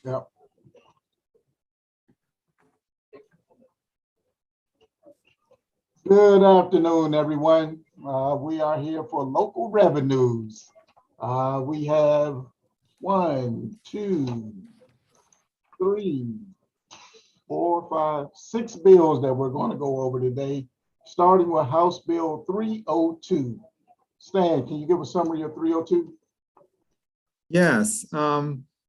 Yep. Good afternoon, everyone. We are here for local revenues. We have 1, 2, 3, 4, 5, 6 bills that we're going to go over today, starting with House Bill 302. Stan, can you give a summary of 302? Yes.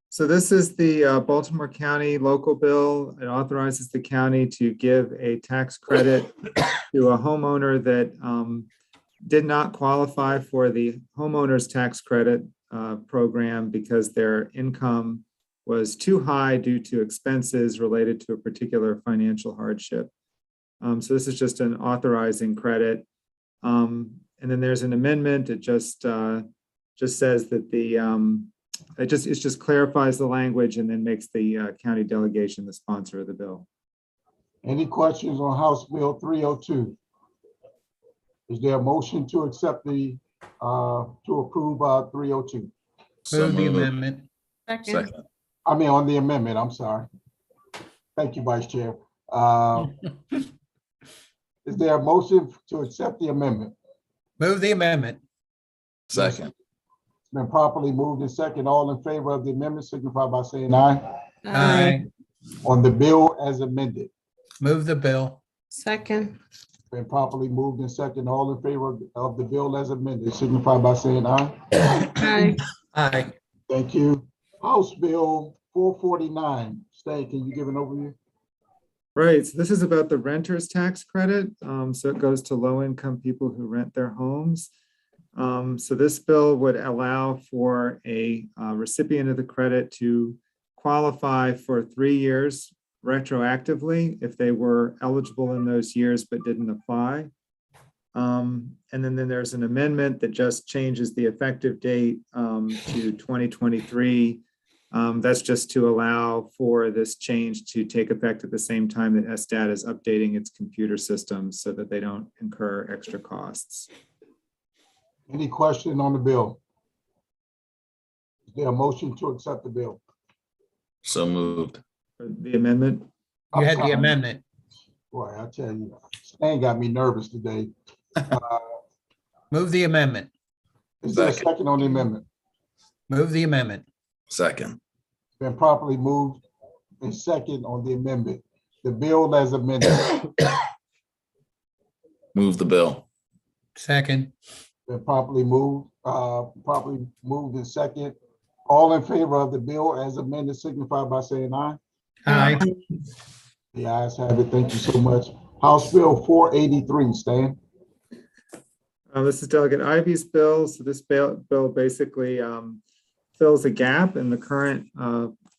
So this is the Baltimore County local bill. It authorizes the county to give a tax credit to a homeowner that did not qualify for the homeowner's tax credit program because their income was too high due to expenses related to a particular financial hardship. So this is just an authorizing credit. And then there's an amendment. It just says that it just clarifies the language and then makes the county delegation the sponsor of the bill. Any questions on House Bill 302? Is there a motion to accept to approve 302? Move the amendment. Second. I mean, on the amendment, I'm sorry. Thank you, Vice Chair. Is there a motion to accept the amendment? Move the amendment. Second. It's been properly moved and second. All in favor of the amendment signify by saying aye. Aye. On the bill as amended. Move the bill. Second. Been properly moved and second. All in favor of the bill as amended signify by saying aye. Aye. Aye. Thank you. House Bill 449. Stan, can you give an overview? Right. So this is about the renter's tax credit. So it goes to low-income people who rent their homes. So this bill would allow for a recipient of the credit to qualify for 3 years retroactively if they were eligible in those years but didn't apply. And then there's an amendment that just changes the effective date to 2023. That's just to allow for this change to take effect at the same time that SDAT is updating its computer systems so that they don't incur extra costs. Any question on the bill? Is there a motion to accept the bill? So moved. The amendment? You had the I'm sorry. amendment. Boy, I tell you, Stan got me nervous today. Move the amendment. Is there a Second. second on the amendment? Move the amendment. Second. It's been properly moved and second on the amendment. The bill as amended. Move the bill. Second. Been properly moved and second. All in favor of the bill as amended signify by saying aye. Aye. The ayes have it. Thank you so much. House Bill 483, Stan. This is Delegate Ivy's bill. So this bill basically fills a gap in the current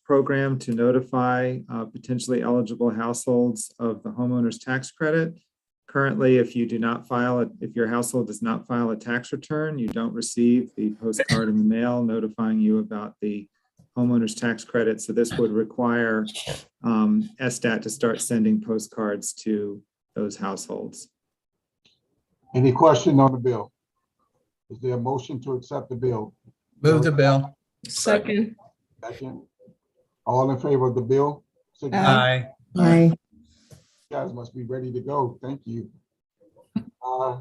program to notify potentially eligible households of the homeowner's tax credit. Currently, if you do not file it, if your household does not file a tax return, you don't receive the postcard in the mail notifying you about the homeowner's tax credit. So this would require SDAT to start sending postcards to those households. Any question on the bill? Is there a motion to accept the bill? Move the bill. Second. Second. All in favor of the bill? Signify. Aye. Aye. You guys must be ready to go. Thank you.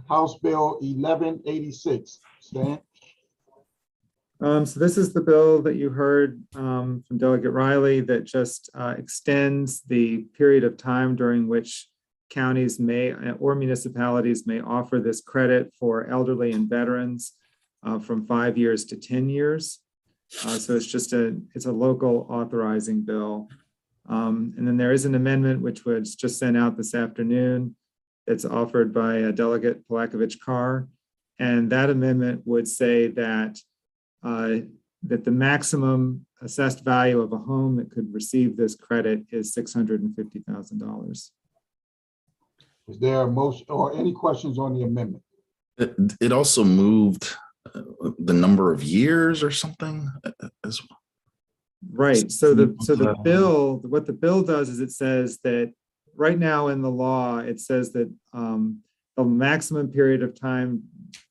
House Bill 1186, Stan. So this is the bill that you heard from Delegate Riley that just extends the period of time during which counties may or municipalities may offer this credit for elderly and veterans from 5 years to 10 years. So it's a local authorizing bill. And then there is an amendment which was just sent out this afternoon. It's offered by Delegate Palakovich-Carr. And that amendment would say that that the maximum assessed value of a home that could receive this credit is $650,000. Is there a motion or any questions on the amendment? It also moved the number of years or something as well. Right. So the bill, what the bill does is it says that right now in the law, it says that the maximum period of time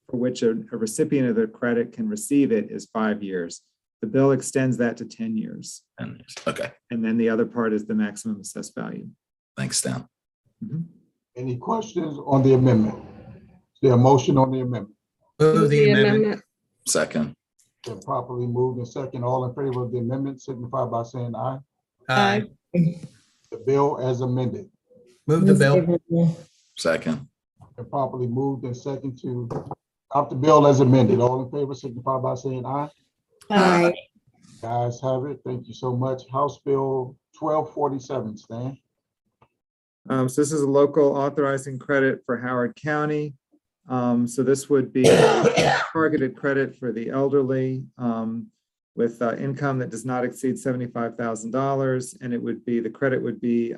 for which a recipient of the credit can receive it is 5 years. The bill extends that to 10 years. And okay, And then the other part is the maximum assessed value. thanks, Stan. Mhm. Any questions on the amendment? Is there a motion on the amendment? Move the amendment. Second, Been properly moved and second. All in favor of the amendment signify by saying aye. Aye. The bill as amended. Move the bill. second, Been properly moved and second to adopt the bill as amended. All in favor signify by saying aye. Aye. Guys have it. Thank you so much. House Bill 1247, Stan. So this is a local authorizing credit for Howard County. So this would be targeted credit for the elderly with income that does not exceed $75,000. And it would be, the credit would be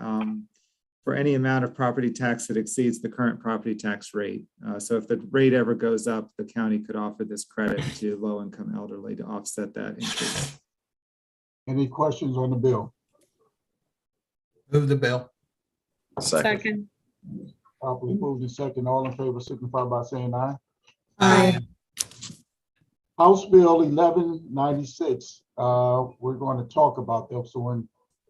for any amount of property tax that exceeds the current property tax rate. So if the rate ever goes up, the county could offer this credit to low-income elderly to offset that increase. Any questions on the bill? Move the bill. second, Properly moved and second. All in favor signify by saying aye. Aye. House Bill 1196, we're going to talk about this one,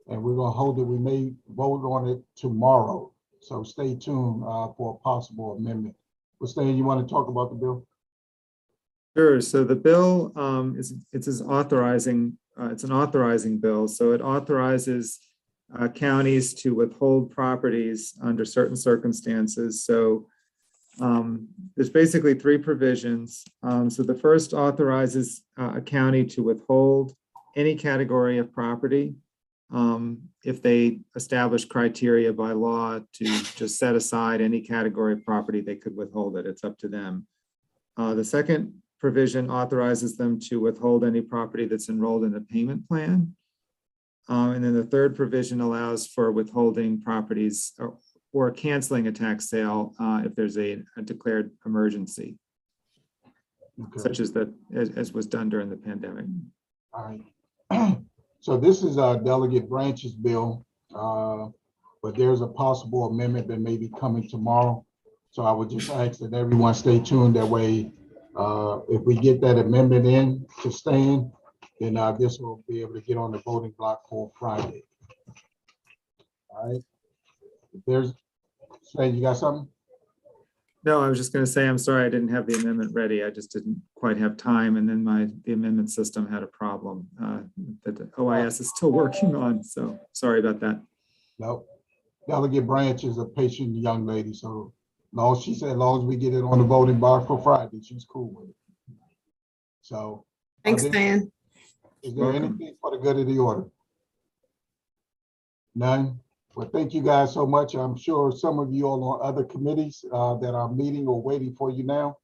and we're going to hold it. We may vote on it tomorrow, so stay tuned for a possible amendment. But Stan, you want to talk about the bill? Sure. So the bill it's authorizing. It's an authorizing bill. So it authorizes counties to withhold properties under certain circumstances. So there's basically three provisions. So the first authorizes a county to withhold any category of property if they establish criteria by law to just set aside any category of property, they could withhold it. It's up to them. The second provision authorizes them to withhold any property that's enrolled in a payment plan. And then the third provision allows for withholding properties or canceling a tax sale if there's a declared emergency, Okay. such as as was done during the pandemic. All right. So this is a delegate branches bill, but there's a possible amendment that may be coming tomorrow. So I would just ask that everyone stay tuned. That way, if we get that amendment in to stand, then this will be able to get on the voting block for Friday. All right. If there's, Stan, you got something? No, I was just going to say, I'm sorry, I didn't have the amendment ready. I just didn't quite have time. And then the amendment system had a problem that the OIS is still working on. So sorry about that. No. Delegate Branch is a patient young lady, so she said, as long as we get it on the voting block for Friday, she's cool with it. So. Thanks, Stan. Is there Welcome. anything for the good of the order? None? Well, thank you guys so much. I'm sure some of you all on other committees that are meeting or waiting for you now.